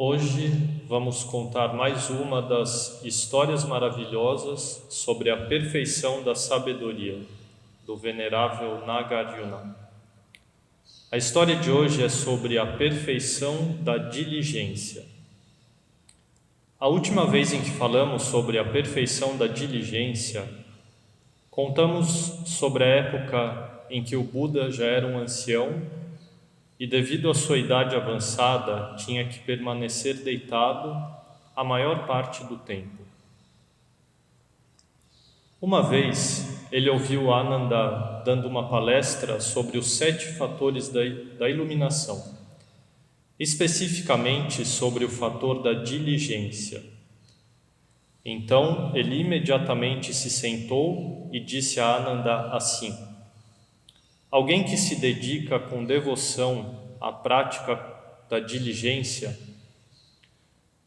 Hoje vamos contar mais uma das histórias maravilhosas sobre a perfeição da sabedoria, do venerável Nagarjuna. A história de hoje é sobre a perfeição da diligência. A última vez em que falamos sobre a perfeição da diligência, contamos sobre a época em que o Buda já era um ancião e, devido à sua idade avançada, tinha que permanecer deitado a maior parte do tempo. Uma vez, ele ouviu Ananda dando uma palestra sobre os 7 fatores da iluminação, especificamente sobre o fator da diligência. Então, ele imediatamente se sentou e disse a Ananda assim: alguém que se dedica com devoção à prática da diligência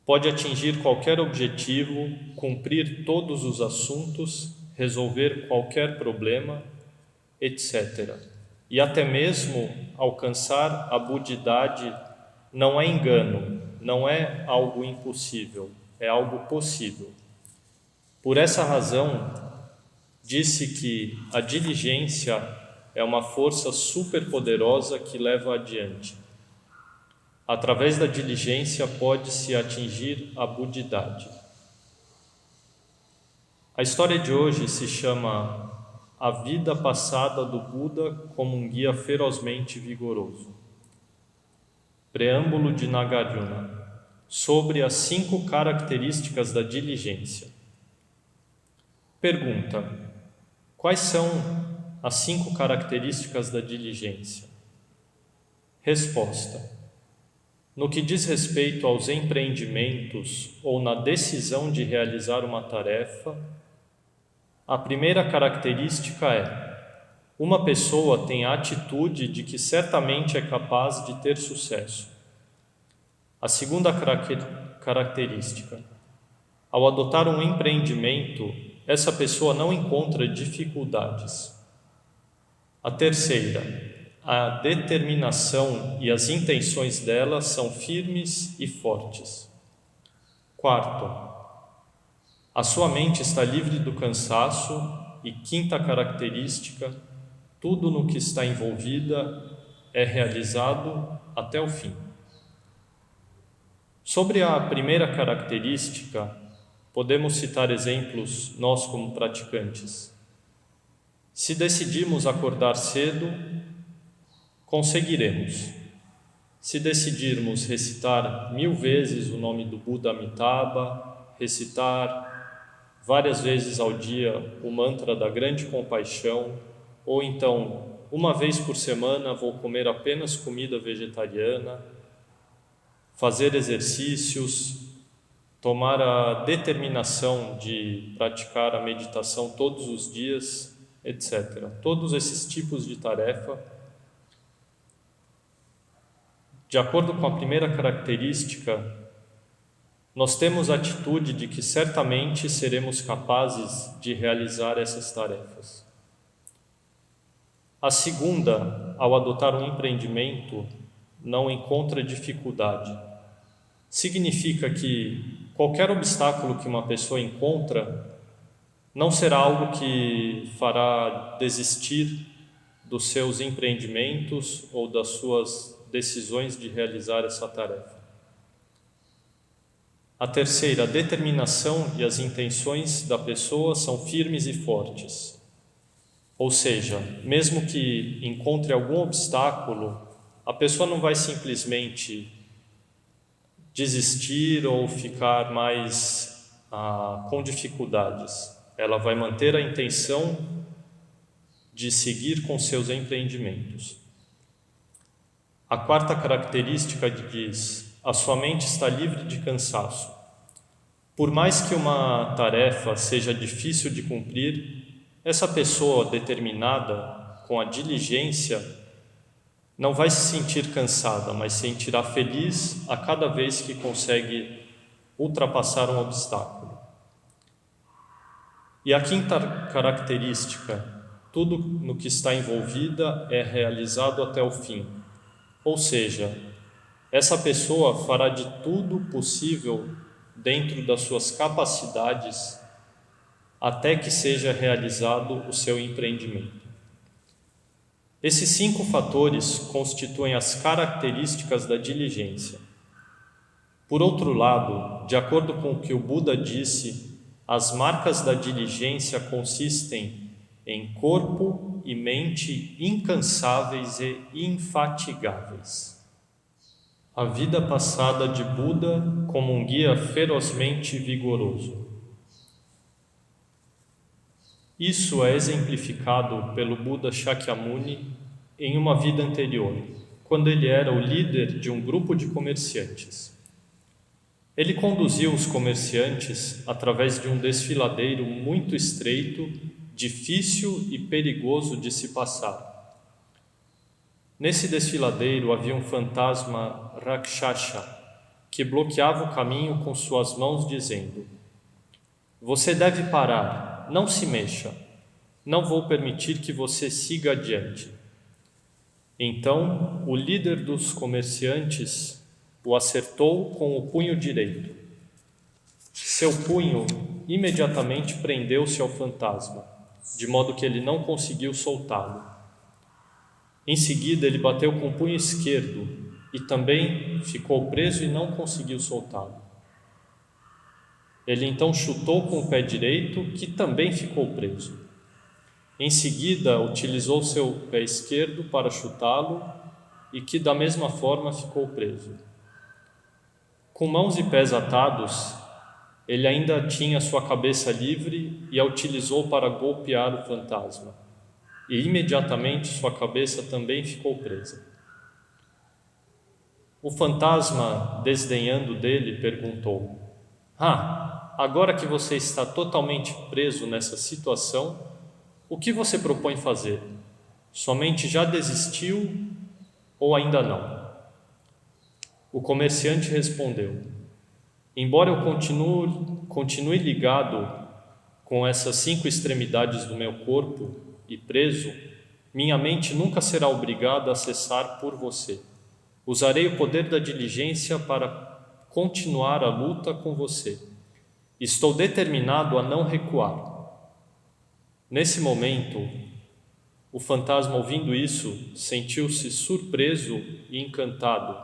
pode atingir qualquer objetivo, cumprir todos os assuntos, resolver qualquer problema, etc. E até mesmo alcançar a budidade. Não é engano, não é algo impossível, é algo possível. Por essa razão, disse que a diligência é uma força superpoderosa que leva adiante. Através da diligência pode-se atingir a budidade. A história de hoje se chama A Vida Passada do Buda como um Guia Ferozmente Vigoroso. Preâmbulo de Nagarjuna, sobre as 5 características da diligência. Pergunta: quais são as 5 características da diligência? Resposta: no que diz respeito aos empreendimentos ou na decisão de realizar uma tarefa, a primeira característica é: uma pessoa tem a atitude de que certamente é capaz de ter sucesso. A segunda característica: ao adotar um empreendimento, essa pessoa não encontra dificuldades. A terceira: a determinação e as intenções dela são firmes e fortes. Quarto: a sua mente está livre do cansaço. E quinta característica: tudo no que está envolvida é realizado até o fim. Sobre a primeira característica, podemos citar exemplos nós como praticantes. Se decidirmos acordar cedo, conseguiremos. Se decidirmos recitar 1000 vezes o nome do Buda Amitabha, recitar várias vezes ao dia o mantra da grande compaixão, ou então, uma vez por semana vou comer apenas comida vegetariana, fazer exercícios, tomar a determinação de praticar a meditação todos os dias, etc. Todos esses tipos de tarefa, de acordo com a primeira característica, nós temos a atitude de que certamente seremos capazes de realizar essas tarefas. A segunda, ao adotar um empreendimento, não encontra dificuldade. Significa que qualquer obstáculo que uma pessoa encontra não será algo que fará desistir dos seus empreendimentos ou das suas decisões de realizar essa tarefa. A terceira, a determinação e as intenções da pessoa são firmes e fortes. Ou seja, mesmo que encontre algum obstáculo, a pessoa não vai simplesmente desistir ou ficar mais com dificuldades. Ela vai manter a intenção de seguir com seus empreendimentos. A quarta característica diz: a sua mente está livre de cansaço. Por mais que uma tarefa seja difícil de cumprir, essa pessoa determinada, com a diligência, não vai se sentir cansada, mas se sentirá feliz a cada vez que consegue ultrapassar um obstáculo. E a quinta característica: tudo no que está envolvida é realizado até o fim. Ou seja, essa pessoa fará de tudo possível dentro das suas capacidades até que seja realizado o seu empreendimento. Esses 5 fatores constituem as características da diligência. Por outro lado, de acordo com o que o Buda disse, as marcas da diligência consistem em corpo e mente incansáveis e infatigáveis. A vida passada de Buda como um guia ferozmente vigoroso. Isso é exemplificado pelo Buda Shakyamuni em uma vida anterior, quando ele era o líder de um grupo de comerciantes. Ele conduziu os comerciantes através de um desfiladeiro muito estreito, difícil e perigoso de se passar. Nesse desfiladeiro havia um fantasma Rakshasa que bloqueava o caminho com suas mãos, dizendo: "Você deve parar, não se mexa, não vou permitir que você siga adiante." Então, o líder dos comerciantes o acertou com o punho direito. Seu punho imediatamente prendeu-se ao fantasma, de modo que ele não conseguiu soltá-lo. Em seguida, ele bateu com o punho esquerdo e também ficou preso e não conseguiu soltá-lo. Ele então chutou com o pé direito, que também ficou preso. Em seguida, utilizou seu pé esquerdo para chutá-lo e que da mesma forma ficou preso. Com mãos e pés atados, ele ainda tinha sua cabeça livre e a utilizou para golpear o fantasma. E imediatamente sua cabeça também ficou presa. O fantasma, desdenhando dele, perguntou: agora que você está totalmente preso nessa situação, o que você propõe fazer? Somente já desistiu ou ainda não? O comerciante respondeu: embora eu continue ligado com essas 5 extremidades do meu corpo e preso, minha mente nunca será obrigada a cessar por você. Usarei o poder da diligência para continuar a luta com você. Estou determinado a não recuar. Nesse momento, o fantasma, ouvindo isso, sentiu-se surpreso e encantado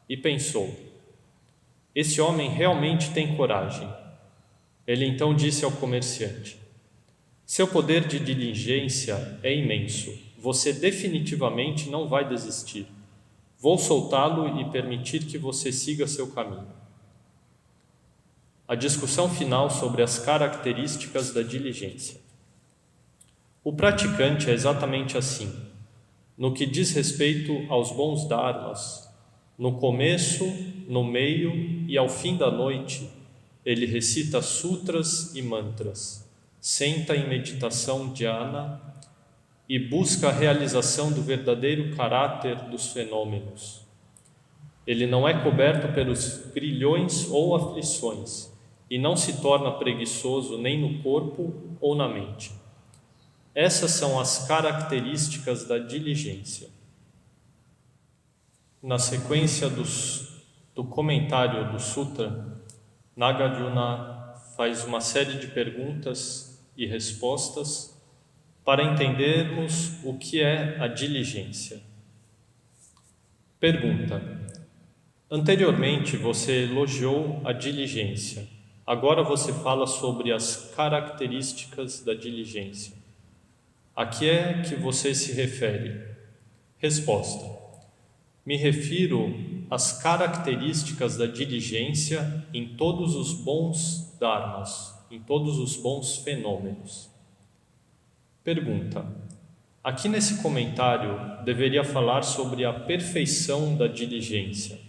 e pensou: esse homem realmente tem coragem. Ele então disse ao comerciante: seu poder de diligência é imenso. Você definitivamente não vai desistir. Vou soltá-lo e permitir que você siga seu caminho. A discussão final sobre as características da diligência. O praticante é exatamente assim. No que diz respeito aos bons dharmas, no começo, no meio e ao fim da noite, ele recita sutras e mantras, senta em meditação dhyana e busca a realização do verdadeiro caráter dos fenômenos. Ele não é coberto pelos grilhões ou aflições e não se torna preguiçoso nem no corpo ou na mente. Essas são as características da diligência. Na sequência do comentário do Sutra, Nagarjuna faz uma série de perguntas e respostas para entendermos o que é a diligência. Pergunta: anteriormente você elogiou a diligência. Agora você fala sobre as características da diligência. A que é que você se refere? Resposta: me refiro às características da diligência em todos os bons dharmas, em todos os bons fenômenos. Pergunta: aqui nesse comentário deveria falar sobre a perfeição da diligência,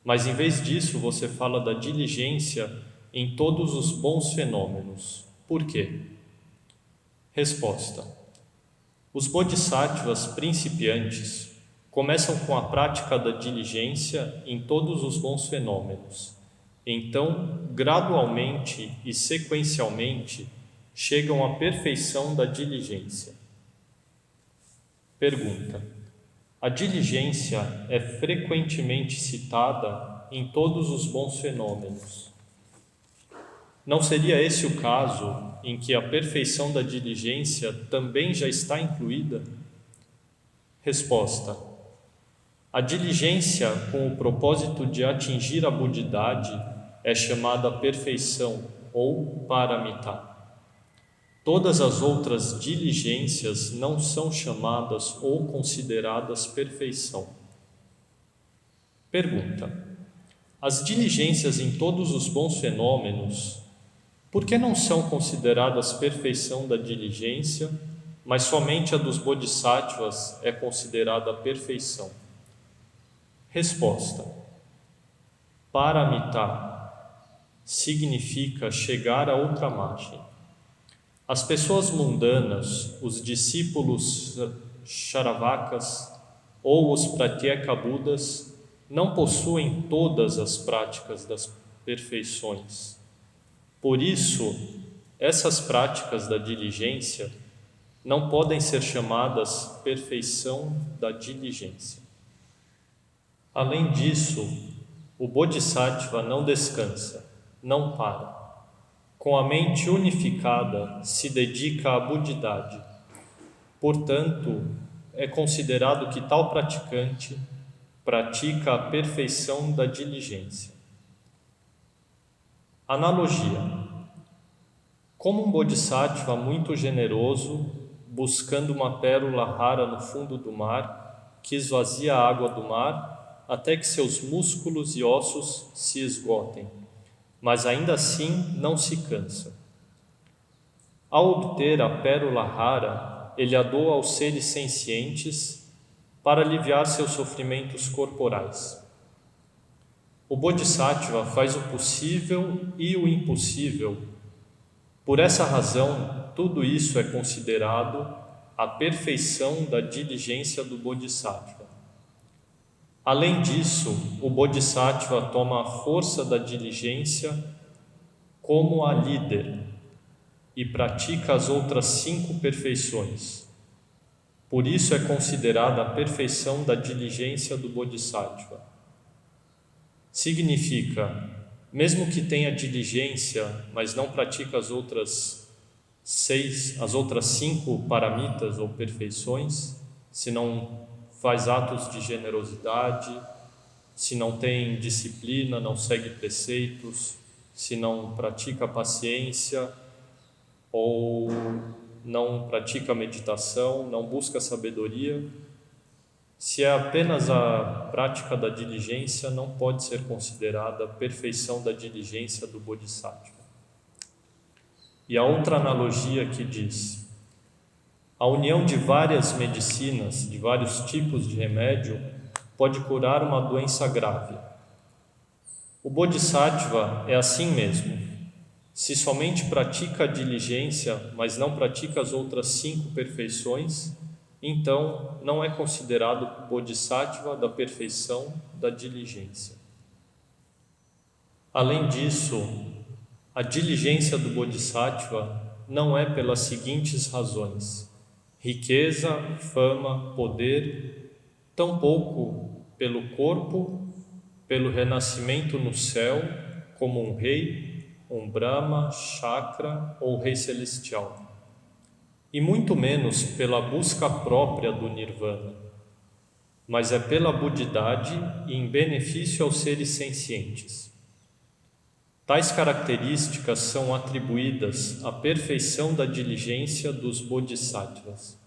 mas em vez disso você fala da diligência em todos os bons fenômenos. Por quê? Resposta: os bodhisattvas principiantes começam com a prática da diligência em todos os bons fenômenos. Então, gradualmente e sequencialmente, chegam à perfeição da diligência. Pergunta: A diligência é frequentemente citada em todos os bons fenômenos. Não seria esse o caso em que a perfeição da diligência também já está incluída? Resposta: a diligência com o propósito de atingir a budidade é chamada perfeição ou paramita. Todas as outras diligências não são chamadas ou consideradas perfeição. Pergunta: as diligências em todos os bons fenômenos, por que não são consideradas perfeição da diligência, mas somente a dos bodhisattvas é considerada perfeição? Resposta: paramita significa chegar a outra margem. As pessoas mundanas, os discípulos charavakas ou os pratyeka budas não possuem todas as práticas das perfeições. Por isso, essas práticas da diligência não podem ser chamadas perfeição da diligência. Além disso, o Bodhisattva não descansa, não para. Com a mente unificada, se dedica à budidade. Portanto, é considerado que tal praticante pratica a perfeição da diligência. Analogia: como um Bodhisattva muito generoso, buscando uma pérola rara no fundo do mar, que esvazia a água do mar até que seus músculos e ossos se esgotem, mas ainda assim não se cansa. Ao obter a pérola rara, ele a doa aos seres sencientes para aliviar seus sofrimentos corporais. O Bodhisattva faz o possível e o impossível. Por essa razão, tudo isso é considerado a perfeição da diligência do Bodhisattva. Além disso, o Bodhisattva toma a força da diligência como a líder e pratica as outras 5 perfeições. Por isso é considerada a perfeição da diligência do Bodhisattva. Significa, mesmo que tenha diligência, mas não pratica as outras 5 paramitas ou perfeições, se não faz atos de generosidade, se não tem disciplina, não segue preceitos, se não pratica paciência ou não pratica meditação, não busca sabedoria, se é apenas a prática da diligência, não pode ser considerada a perfeição da diligência do Bodhisattva. E a outra analogia que diz: a união de várias medicinas, de vários tipos de remédio, pode curar uma doença grave. O Bodhisattva é assim mesmo. Se somente pratica a diligência, mas não pratica as outras 5 perfeições, então não é considerado Bodhisattva da perfeição da diligência. Além disso, a diligência do Bodhisattva não é pelas seguintes razões: riqueza, fama, poder, tampouco pelo corpo, pelo renascimento no céu, como um rei, um Brahma, Chakra ou rei celestial, e muito menos pela busca própria do Nirvana, mas é pela budidade e em benefício aos seres sencientes. Tais características são atribuídas à perfeição da diligência dos Bodhisattvas.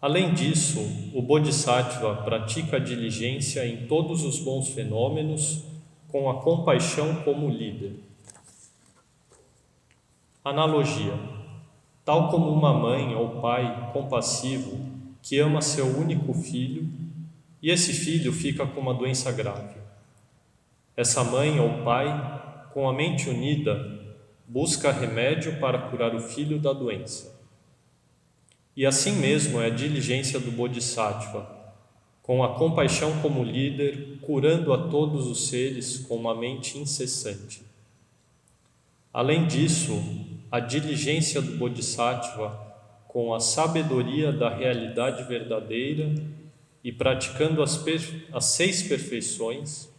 Além disso, o Bodhisattva pratica a diligência em todos os bons fenômenos com a compaixão como líder. Analogia: tal como uma mãe ou pai compassivo que ama seu único filho e esse filho fica com uma doença grave. Essa mãe ou pai, com a mente unida, busca remédio para curar o filho da doença. E assim mesmo é a diligência do Bodhisattva, com a compaixão como líder, curando a todos os seres com uma mente incessante. Além disso, a diligência do Bodhisattva, com a sabedoria da realidade verdadeira, e praticando as 6 perfeições,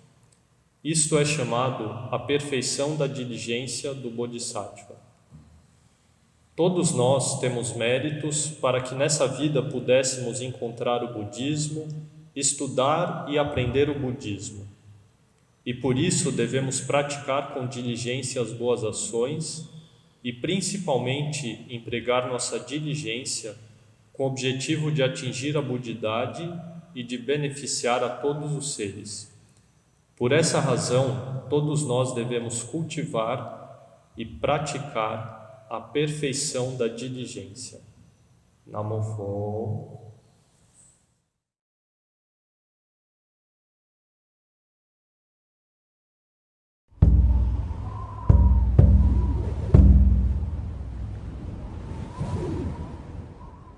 isto é chamado a perfeição da diligência do Bodhisattva. Todos nós temos méritos para que nessa vida pudéssemos encontrar o budismo, estudar e aprender o budismo. E por isso devemos praticar com diligência as boas ações e principalmente empregar nossa diligência com o objetivo de atingir a budidade e de beneficiar a todos os seres. Por essa razão, todos nós devemos cultivar e praticar a perfeição da diligência. Namo Pho